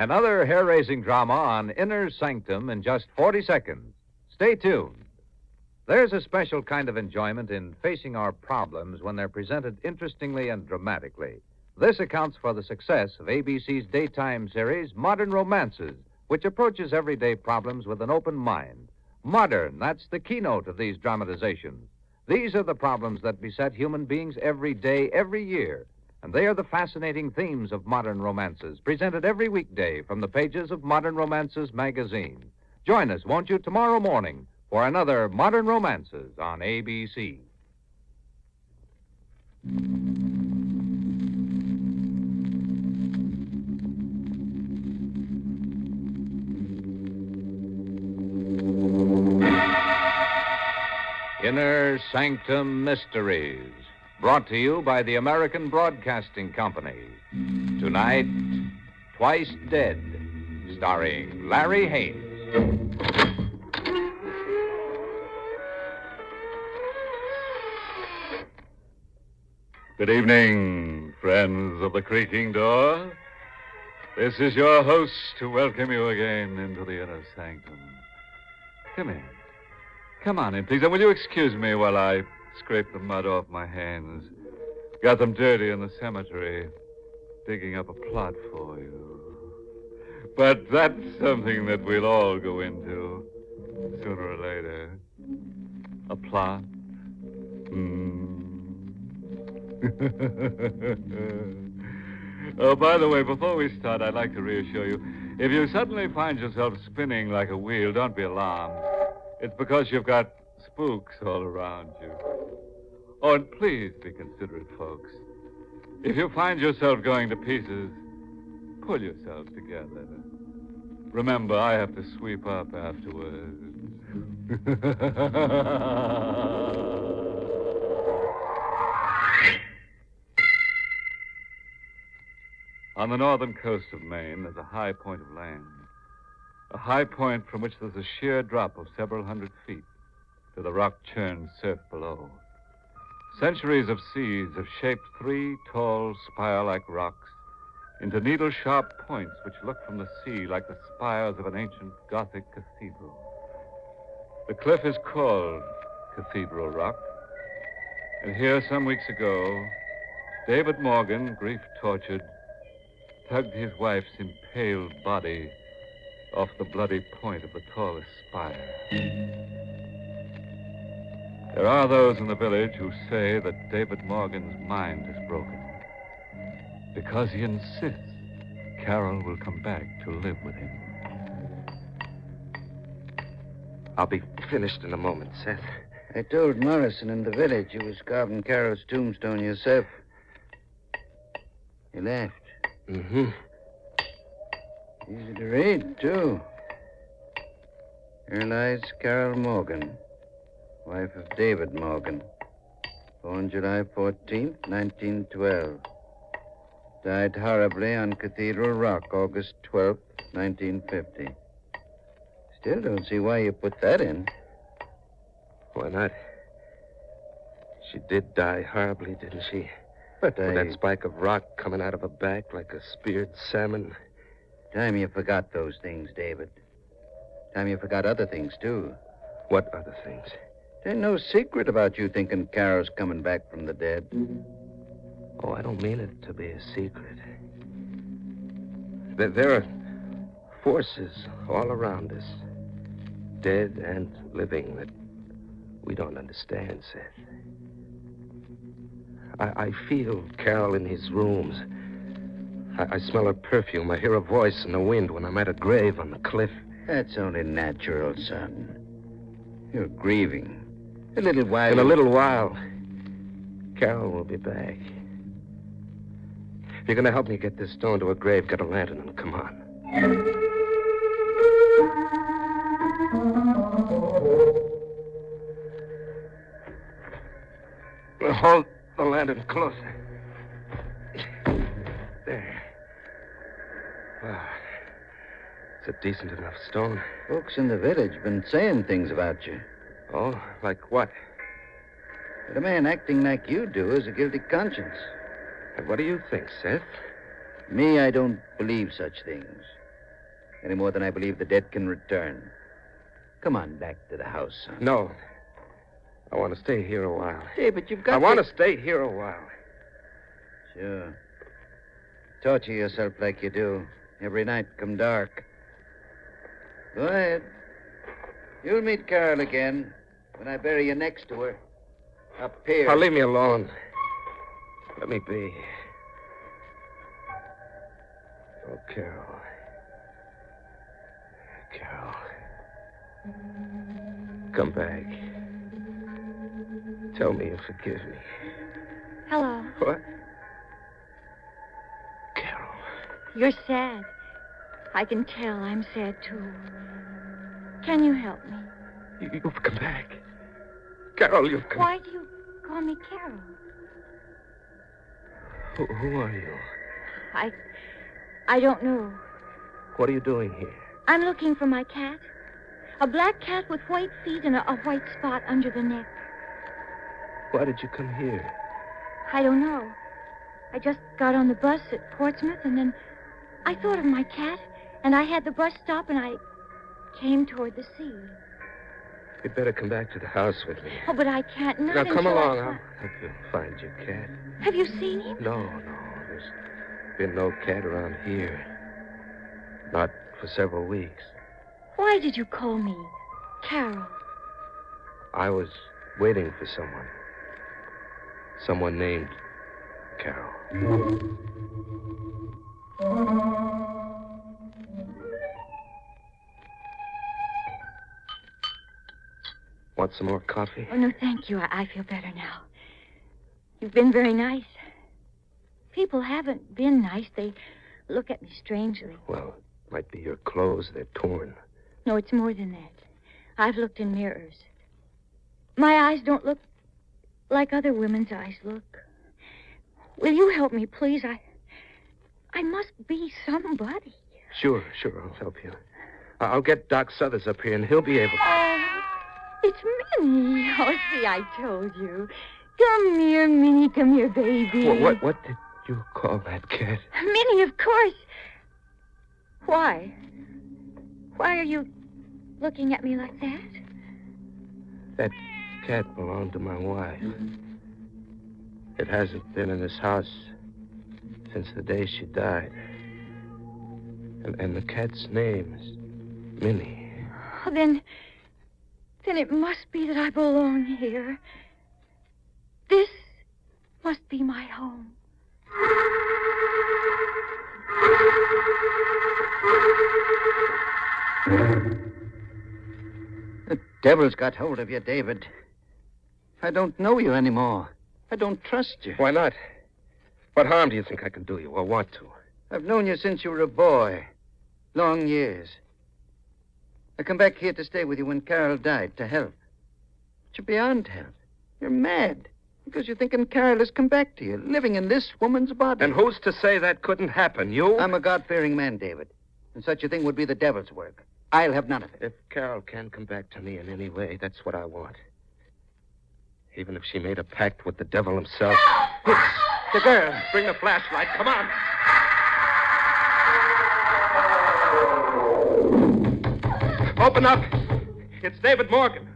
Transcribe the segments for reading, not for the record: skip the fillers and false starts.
Another hair-raising drama on Inner Sanctum in just 40 seconds. Stay tuned. There's a special kind of enjoyment in facing our problems when they're presented interestingly and dramatically. This accounts for the success of ABC's daytime series, Modern Romances, which approaches everyday problems with an open mind. Modern, that's the keynote of these dramatizations. These are the problems that beset human beings every day, every year. And they are the fascinating themes of Modern Romances, presented every weekday from the pages of Modern Romances magazine. Join us, won't you, tomorrow morning for another Modern Romances on ABC. Inner Sanctum Mysteries, brought to you by the American Broadcasting Company. Tonight, Twice Dead, starring Larry Haynes. Good evening, friends of the creaking door. This is your host to welcome you again into the Inner Sanctum. Come in. Come on in, please. And will you excuse me while I scrape the mud off my hands? Got them dirty in the cemetery, digging up a plot for you. But that's something that we'll all go into sooner or later. A plot? Oh, by the way, before we start, I'd like to reassure you, if you suddenly find yourself spinning like a wheel, don't be alarmed. It's because you've got spooks all around you. Oh, and please be considerate, folks. If you find yourself going to pieces, pull yourself together. Remember, I have to sweep up afterwards. On the northern coast of Maine, there's a high point of land. A high point from which there's a sheer drop of several hundred feet to the rock-churned surf below. Centuries of seas have shaped three tall, spire-like rocks into needle-sharp points which look from the sea like the spires of an ancient Gothic cathedral. The cliff is called Cathedral Rock, and here some weeks ago, David Morgan, grief-tortured, tugged his wife's impaled body off the bloody point of the tallest spire. There are those in the village who say that David Morgan's mind is broken because he insists Carol will come back to live with him. I'll be finished in a moment, Seth. I told Morrison in the village you was carving Carol's tombstone yourself. He laughed. Mm-hmm. Easy to read, too. Here lies Carol Morgan, wife of David Morgan, born July 14th, 1912. Died horribly on Cathedral Rock, August 12th, 1950. Still don't see why you put that in. Why not? She did die horribly, didn't she? But With that spike of rock coming out of her back like a speared salmon. Time you forgot those things, David. Time you forgot other things, too. What other things? There's no secret about you thinking Carol's coming back from the dead. Oh, I don't mean it to be a secret. There are forces all around us, dead and living, that we don't understand, Seth. I feel Carol in his rooms. I smell her perfume. I hear her voice in the wind when I'm at her grave on the cliff. That's only natural, son. You're grieving. A little while... In a little while, Carol will be back. If you're going to help me get this stone to her grave, get a lantern and come on. Hold the lantern closer. There. Ah, it's a decent enough stone. Folks in the village been saying things about you. Oh, like what? That a man acting like you do has a guilty conscience. What do you think, Seth? Me, I don't believe such things. any more than I believe the dead can return. Come on back to the house, son. No. I want to stay here a while. David, you've got I want to stay here a while. Sure. Torture yourself like you do. Every night come dark. Go ahead. You'll meet Carol again when I bury you next to her. Up here. Now, leave me alone. Let me be. Oh, Carol. Carol. Come back. Tell me you forgive me. Hello. What? Carol. You're sad. I can tell I'm sad, too. Can you help me? You've come back. Carol, you've come... Why do you call me Carol? Who are you? I don't know. What are you doing here? I'm looking for my cat. A black cat with white feet and a white spot under the neck. Why did you come here? I don't know. I just got on the bus at Portsmouth, and then I thought of my cat, and I had the bus stop, and I came toward the sea. You'd better come back to the house with me. Oh, but I can't. Not Now, come until along. I... I'll help you find your cat. Have you seen him? No. There's been no cat around here. Not for several weeks. Why did you call me Carol? I was waiting for someone. Someone named Carol. Want some more coffee? Oh, no, thank you. I feel better now. You've been very nice. People haven't been nice. They look at me strangely. Well, it might be your clothes. They're torn. No, it's more than that. I've looked in mirrors. My eyes don't look like other women's eyes look. Will you help me, please? I must be somebody. Sure, I'll help you. I'll get Doc Suthers up here, and he'll be able to... Oh, it's Minnie. Oh, see, I told you. Come here, Minnie. Come here, baby. What did you call that cat? Minnie, of course. Why? Why are you looking at me like that? That cat belonged to my wife. It hasn't been in this house since the day she died. And the cat's name is Minnie. Oh, then it must be that I belong here. This must be my home. The devil's got hold of you, David. I don't know you anymore. I don't trust you. Why not? What harm do you think I can do you or want to? I've known you since you were a boy. Long years. I come back here to stay with you when Carol died, to help. But you're beyond help. You're mad. Because you're thinking Carol has come back to you, living in this woman's body. And who's to say that couldn't happen? You? I'm a God-fearing man, David. And such a thing would be the devil's work. I'll have none of it. If Carol can come back to me in any way, that's what I want. Even if she made a pact with the devil himself. It's the girl. Bring the flashlight. Come on. Open up. It's David Morgan.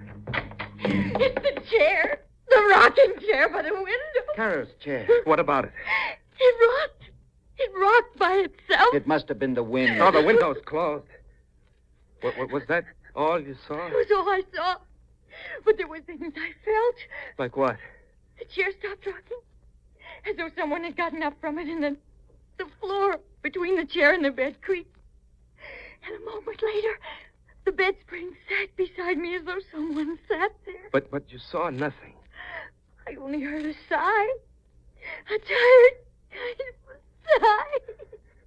It's the chair. The rocking chair by the window. Carol's chair. What about it? It rocked. It rocked by itself. It must have been the wind. Oh, the window's closed. What was that all you saw? It was all I saw. But there were things I felt. Like what? The chair stopped rocking. As though someone had gotten up from it, and then the floor between the chair and the bed creaked. And a moment later, the bed spring sat beside me as though someone sat there. But you saw nothing. I only heard a sigh. A tired kind of sigh.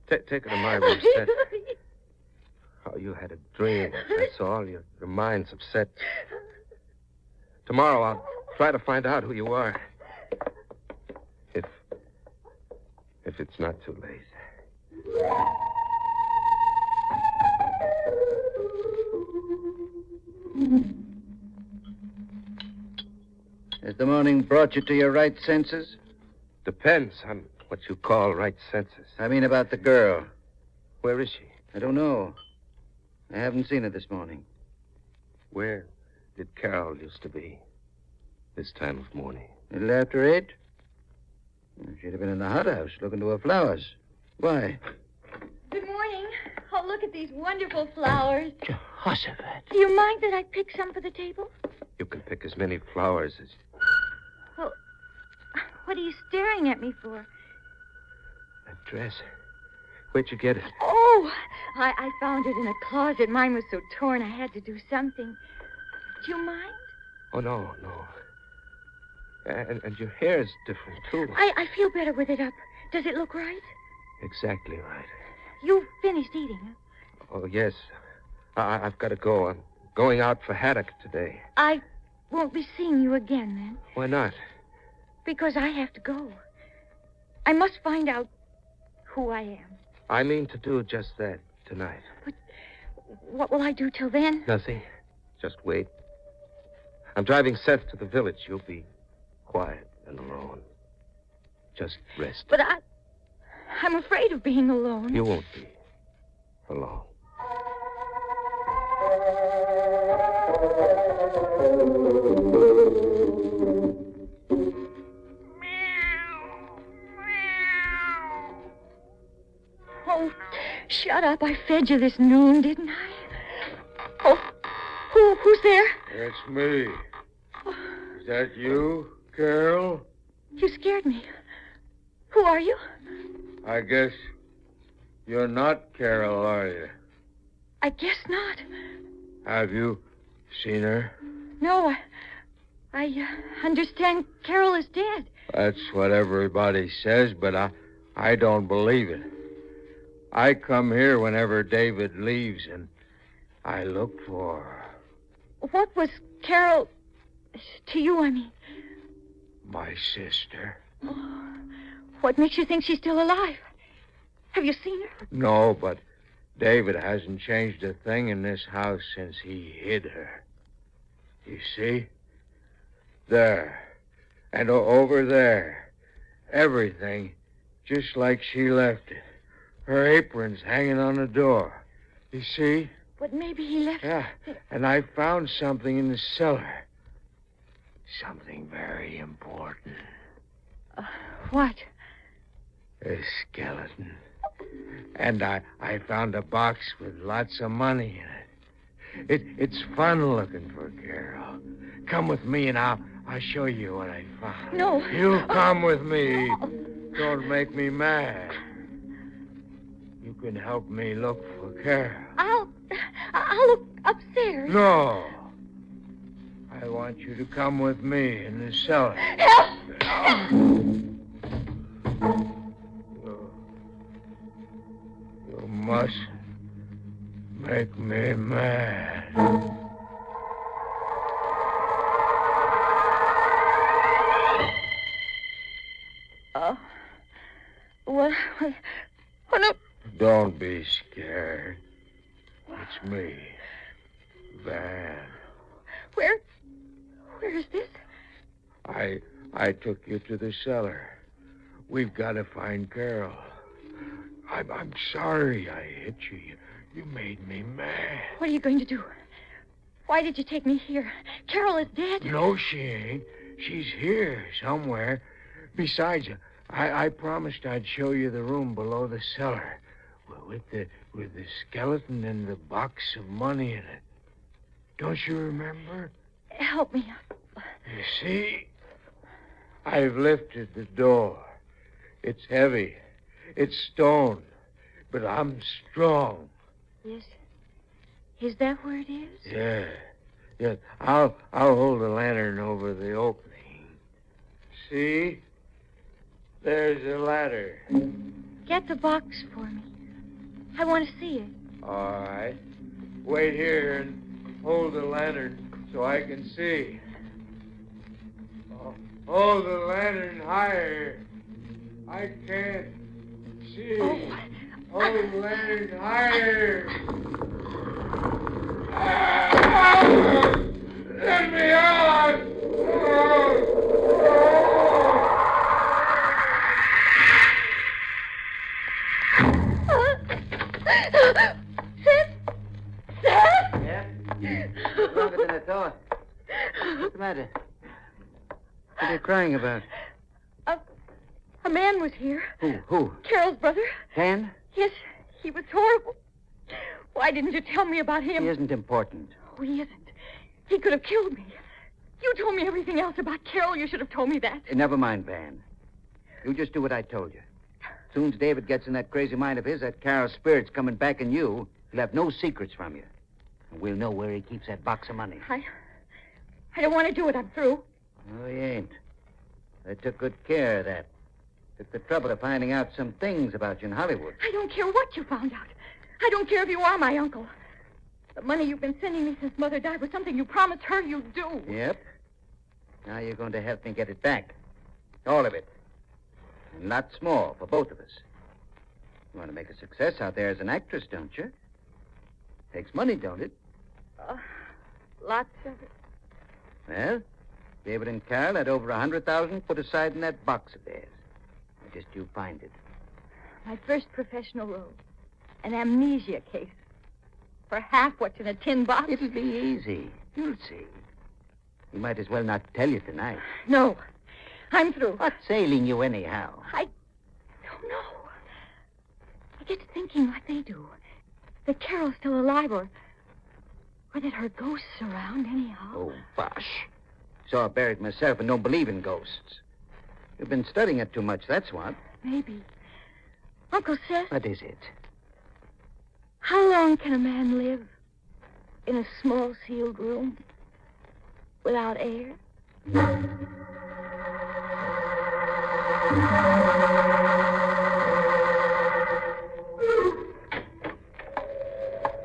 Take her to my room, Seth. Oh, you had a dream. That's all. Your mind's upset. Tomorrow I'll try to find out who you are. If it's not too late. Has the morning brought you to your right senses? Depends on what you call right senses. I mean about the girl. Where is she? I don't know. I haven't seen her this morning. Where did Carol used to be this time of morning? A little after 8? She'd have been in the hothouse looking to her flowers. Why? Good morning. Oh, look at these wonderful flowers. Jehoshaphat. Do you mind that I pick some for the table? You can pick as many flowers as... Well, what are you staring at me for? That dress. Where'd you get it? Oh, I found it in a closet. Mine was so torn I had to do something. Do you mind? Oh, no. And your hair's different, too. I feel better with it up. Does it look right? Exactly right. You finished eating, huh? Oh, yes. I've got to go. I'm going out for haddock today. I won't be seeing you again, then. Why not? Because I have to go. I must find out who I am. I mean to do just that tonight. But what will I do till then? Nothing. Just wait. I'm driving Seth to the village. You'll be quiet and alone. Just rest. But I'm afraid of being alone. You won't be alone. Oh, shut up. I fed you this noon, didn't I? Oh, who's there? It's me. Is that you, Carol? You scared me. Who are you? I guess you're not Carol, are you? I guess not. Have you seen her? No, I understand Carol is dead. That's what everybody says, but I don't believe it. I come here whenever David leaves, and I look for her. What was Carol to you, I mean? My sister. Oh, what makes you think she's still alive? Have you seen her? No, but David hasn't changed a thing in this house since he hid her. You see? There. And over there. Everything just like she left it. Her apron's hanging on the door. You see? But maybe he left... Yeah, and I found something in the cellar. Something very important. What? A skeleton. And I found a box with lots of money in it. It's fun looking for Carol. Come with me and I'll show you what I found. No. You come with me. Don't make me mad. You can help me look for Carol. I'll look upstairs. No. I want you to come with me in the cellar. Help! You must make me mad. What? Oh, no. Don't be scared. It's me, Van. Where is this? I took you to the cellar. We've got to find Carol. I'm sorry I hit you. You made me mad. What are you going to do? Why did you take me here? Carol is dead. No, she ain't. She's here somewhere. Besides, I promised I'd show you the room below the cellar with the skeleton and the box of money in it. Don't you remember? Help me up. You see, I've lifted the door. It's heavy. It's stone, but I'm strong. Is that where it is? Yeah. I'll hold the lantern over the opening. See? There's a ladder. Get the box for me. I want to see it. All right. Wait here and hold the lantern so I can see. Hold the lantern higher. I can't see. Oh. Hold the lantern higher. Let me out! Seth? matter? What are you crying about? A man was here. Who? Carol's brother. Dan? Yes, he was horrible. Why didn't you tell me about him? He isn't important. Oh, he isn't. He could have killed me. You told me everything else about Carol. You should have told me that. Never mind, Van. You just do what I told you. As soon as David gets in that crazy mind of his, that Carol's spirit's coming back in you, he'll have no secrets from you. And we'll know where he keeps that box of money. I don't want to do it. I'm through. No, he ain't. I took good care of that. Took the trouble of finding out some things about you in Hollywood. I don't care what you found out. I don't care if you are my uncle. The money you've been sending me since Mother died was something you promised her you'd do. Yep. Now you're going to help me get it back. All of it. And lots more for both of us. You want to make a success out there as an actress, don't you? Takes money, don't it? Lots of it. Well, David and Carol had over 100,000 put aside in that box of theirs. Just you find it. My first professional role. An amnesia case. For half what's in a tin box. It'll be easy. You'll see. You might as well not tell you tonight. No. I'm through. What's ailing you anyhow? I don't know. I get to thinking like they do. That Carol's still alive or that her ghosts around anyhow. Oh, bosh. Saw her buried myself and don't believe in ghosts. You've been studying it too much, that's what. Maybe. Uncle Seth. What is it? How long can a man live in a small sealed room without air?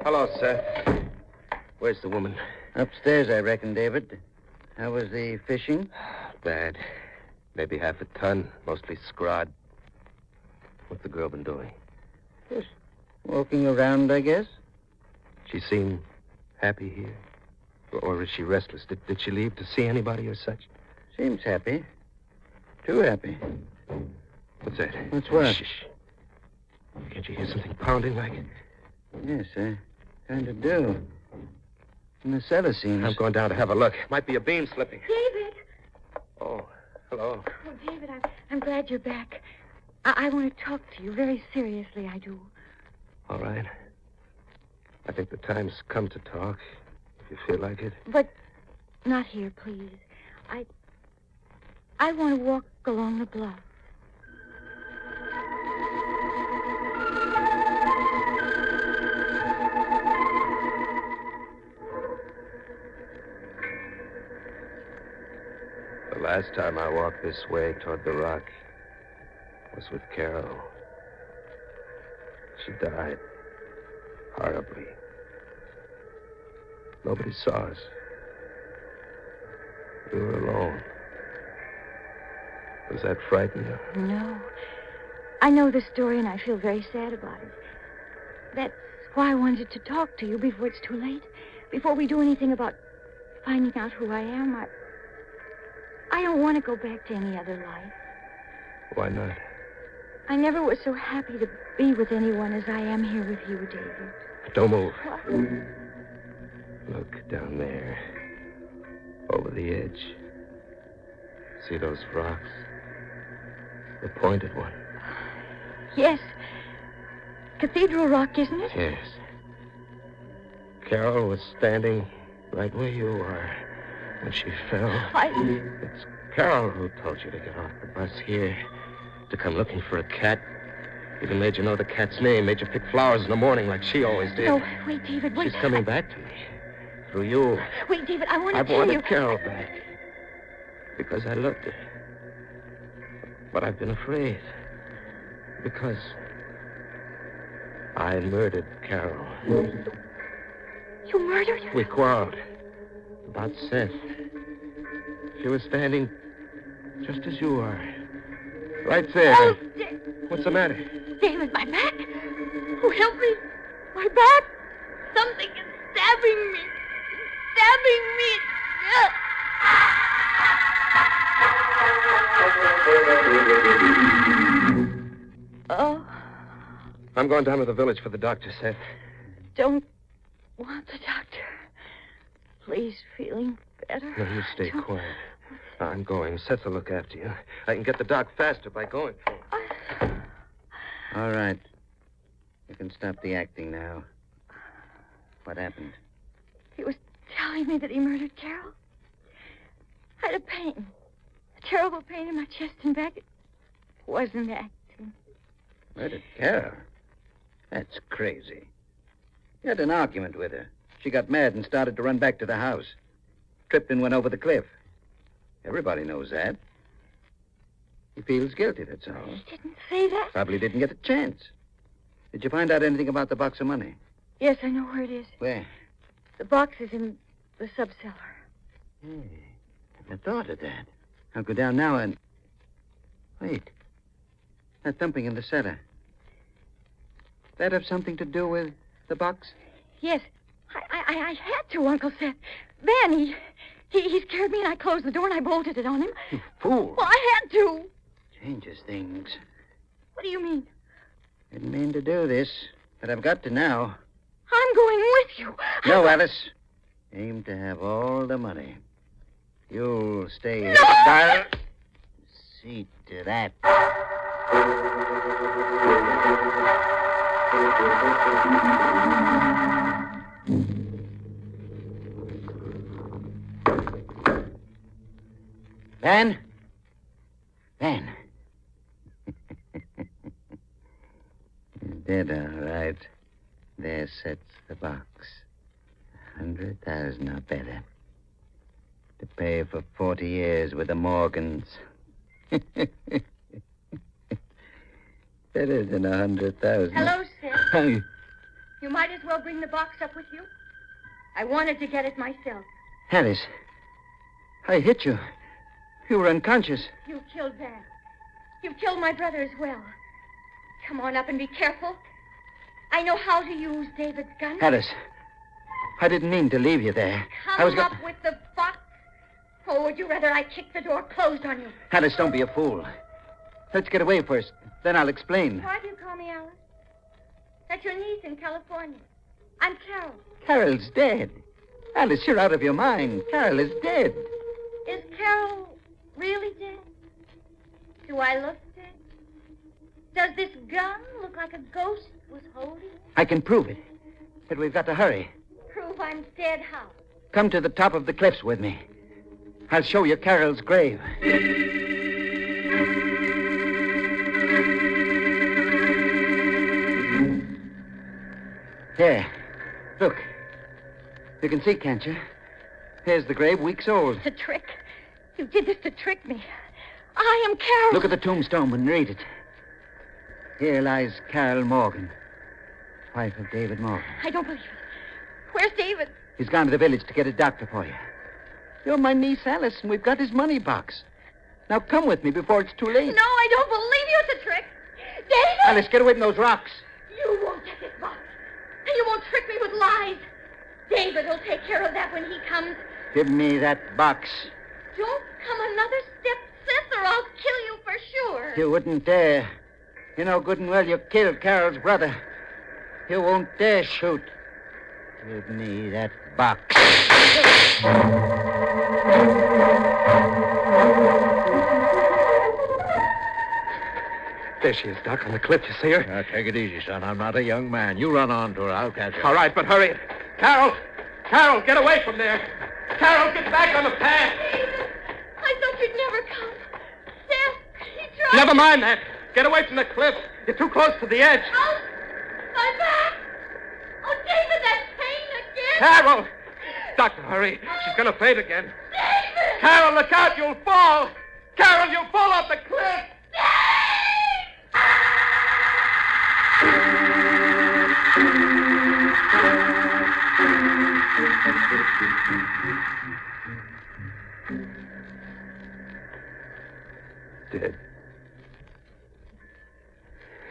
Hello, Seth. Where's the woman? Upstairs, I reckon, David. How was the fishing? Bad. Maybe half a ton, mostly scrod. What's the girl been doing? Just walking around, I guess. She seem happy here? Or is she restless? Did she leave to see anybody or such? Seems happy. Too happy. What's that? What's what? Shh. Can't you hear something pounding like it? Yes, I kind of do. In the cellar seems. I'm going down to have a look. Might be a beam slipping. David! Oh, hello. Oh, David, I'm glad you're back. I want to talk to you very seriously, I do. All right. I think the time's come to talk, if you feel like it. But not here, please. I want to walk along the bluff. The last time I walked this way toward the rock was with Carol. She died horribly. Nobody saw us. We were alone. Does that frighten you? No. I know the story, and I feel very sad about it. That's why I wanted to talk to you before it's too late. Before we do anything about finding out who I am. I don't want to go back to any other life. Why not? I never was so happy to be with anyone as I am here with you, David. Don't move. What? Look down there. Over the edge. See those rocks? The pointed one. Yes. Cathedral Rock, isn't it? Yes. Carol was standing right where you are when she fell. It's Carol who told you to get off the bus here, to come looking for a cat. Even made you know the cat's name, made you pick flowers in the morning like she always did. No, wait, David, wait. She's coming back to me. Through you. Wait, David, I want to I've tell you. wanted Carol back. Because I loved her. But I've been afraid. Because I murdered Carol. You murdered her? We quarreled about Seth. She was standing just as you are. Right there. Oh, What's the matter? David, my back. Oh, help me. My back. Something is stabbing me. Stabbing me. Oh, I'm going down to the village for the doctor, Seth. don't want the doctor. please, feeling better? No, you stay quiet. I'm going. Seth will look after you. I can get the doc faster by going for him. All right. You can stop the acting now. What happened? He was telling me that he murdered Carol. I had a pain. A terrible pain in my chest and back. It wasn't acting. Murdered Carol? That's crazy. You had an argument with her. She got mad and started to run back to the house. Tripped and went over the cliff. Everybody knows that. He feels guilty, that's all. He didn't say that. Probably didn't get a chance. Did you find out anything about the box of money? Yes, I know where it is. Where? The box is in the subcellar. Hey, I never thought of that. I'll go down now and... Wait. That thumping in the cellar. That have something to do with the box? Yes. I had to, Uncle Seth. Then he scared me and I closed the door and I bolted it on him. You fool. Well, I had to. Changes things. What do you mean? Didn't mean to do this, but I've got to now. I'm going with you. No, Alice. Aim to have all the money. You'll stay here. No! See to that. Van? Van. Dead, all right. There sits the box. 100,000 or better. To pay for 40 years with the Morgans. Better than 100,000. Hello, Seth. Hey. You might as well bring the box up with you. I wanted to get it myself. Alice, I hit you. You were unconscious. You killed Van. You killed my brother as well. Come on up and be careful. I know how to use David's gun. Alice, I didn't mean to leave you there. Come up with the box. Or would you rather I kick the door closed on you? Alice, don't be a fool. Let's get away first. Then I'll explain. Why do you call me Alice? That's your niece in California. I'm Carol. Carol's dead. Alice, you're out of your mind. Carol is dead. Is Carol really dead? Do I look dead? Does this gun look like a ghost was holding it? I can prove it. But we've got to hurry. Prove I'm dead how? Come to the top of the cliffs with me. I'll show you Carol's grave. There. Look. You can see, can't you? Here's the grave, weeks old. It's a trick. You did this to trick me. I am Carol. Look at the tombstone and read it. Here lies Carol Morgan, wife of David Morgan. I don't believe it. Where's David? He's gone to the village to get a doctor for you. You're my niece, Alice, and we've got his money box. Now come with me before it's too late. No, I don't believe you. It's a trick. David! Alice, get away from those rocks. You won't get this box. And you won't trick me with lies. David will take care of that when he comes. Give me that box. Don't come another step, Seth, or I'll kill you for sure. You wouldn't dare. You know good and well you killed Carol's brother. You won't dare shoot. Give me that box. There she is, Doc, on the cliff. You see her? Now, take it easy, son. I'm not a young man. You run on to her. I'll catch her. All right, but hurry. Carol! Carol, get away from there. Carol, get back on the path. David, I thought you'd never come. Seth, he tried. Never mind that. Get away from the cliff. You're too close to the edge. Oh, my back. Oh, David, that pain again. Carol! Doctor, hurry. She's going to faint again. David! Carol, look out. You'll fall. Carol, you'll fall off the cliff. Dead.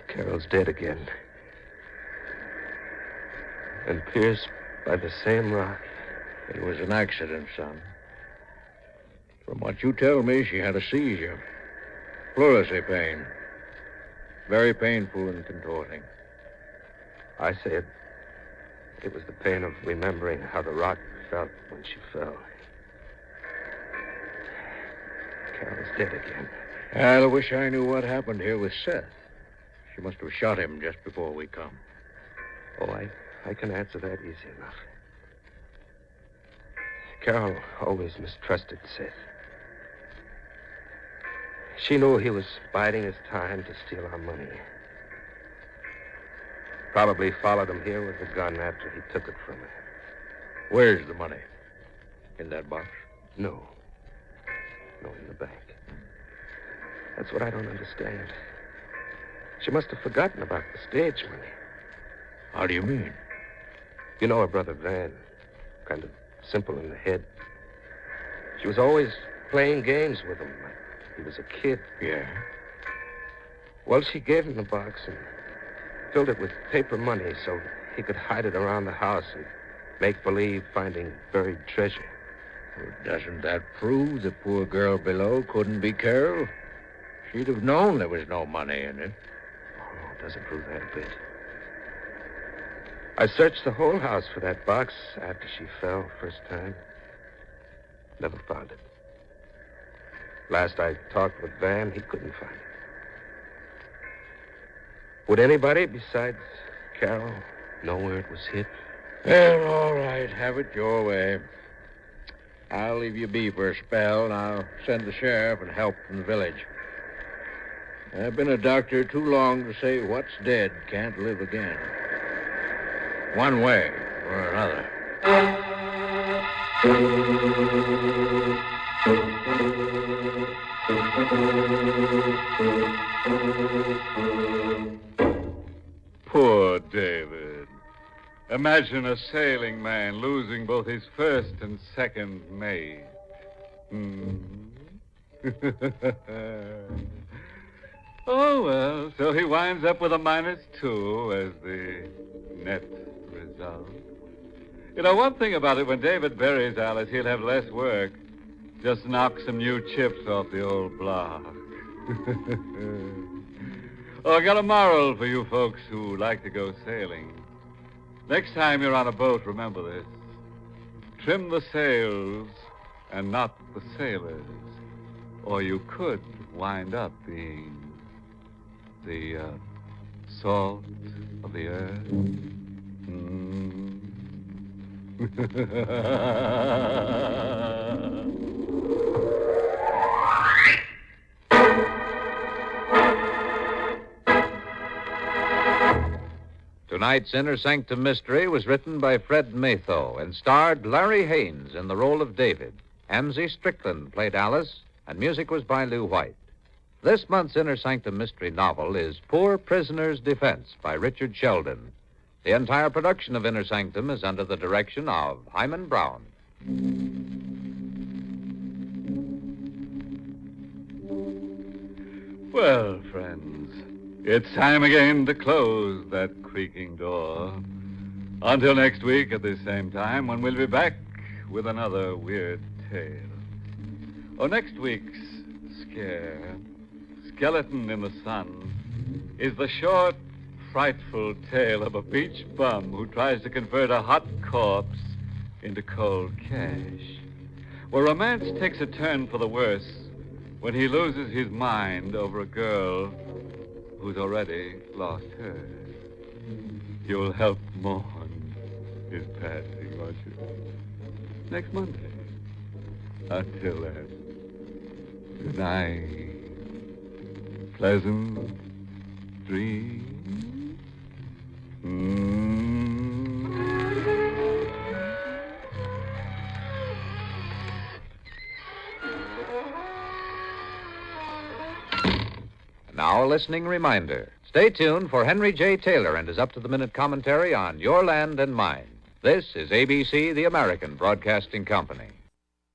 Carol's dead again. And pierced by the same rock. It was an accident, son. From what you tell me, she had a seizure. Pleurisy pain. Very painful and contorting. I said, It was the pain of remembering how the rock felt when she fell. Carol's dead again. I wish I knew what happened here with Seth. She must have shot him just before we come. Oh, I can answer that easy enough. Carol always mistrusted Seth. She knew he was biding his time to steal our money. Probably followed him here with the gun after he took it from her. Where's the money? In that box? No, in the bank. That's what I don't understand. She must have forgotten about the stage money. How do you mean? You know her brother Van, kind of simple in the head. She was always playing games with him like he was a kid. Yeah? Well, she gave him the box and filled it with paper money so he could hide it around the house and make believe finding buried treasure. Well, doesn't that prove the poor girl below couldn't be Carol? She'd have known there was no money in it. Oh, it doesn't prove that a bit. I searched the whole house for that box after she fell first time. Never found it. Last I talked with Van, he couldn't find it. Would anybody besides Carol know where it was hid? Well, all right. Have it your way. I'll leave you be for a spell, and I'll send the sheriff and help from the village. I've been a doctor too long to say what's dead can't live again. One way or another. Poor David. Imagine a sailing man losing both his first and second mate. Oh, well, so he winds up with a -2 as the net result. You know, one thing about it, when David buries Alice, he'll have less work. Just knock some new chips off the old block. Oh, I got a moral for you folks who like to go sailing. Next time you're on a boat, remember this. Trim the sails and not the sailors, or you could wind up being the salt of the earth. Tonight's Inner Sanctum Mystery was written by Fred Matho and starred Larry Haynes in the role of David. Amzie Strickland played Alice, and music was by Lou White. This month's Inner Sanctum Mystery novel is Poor Prisoner's Defense by Richard Sheldon. The entire production of Inner Sanctum is under the direction of Hyman Brown. Well, friends, it's time again to close that creaking door. Until next week at this same time, when we'll be back with another weird tale. Oh, next week's scare, Skeleton in the Sun, is the short, frightful tale of a beach bum who tries to convert a hot corpse into cold cash. Where romance takes a turn for the worse when he loses his mind over a girl who's already lost hers. You'll help mourn his passing, won't you? Next Monday. Until then, good night. Pleasant dreams. Now, a listening reminder. Stay tuned for Henry J. Taylor and his up-to-the-minute commentary on Your Land and Mine. This is ABC, the American Broadcasting Company.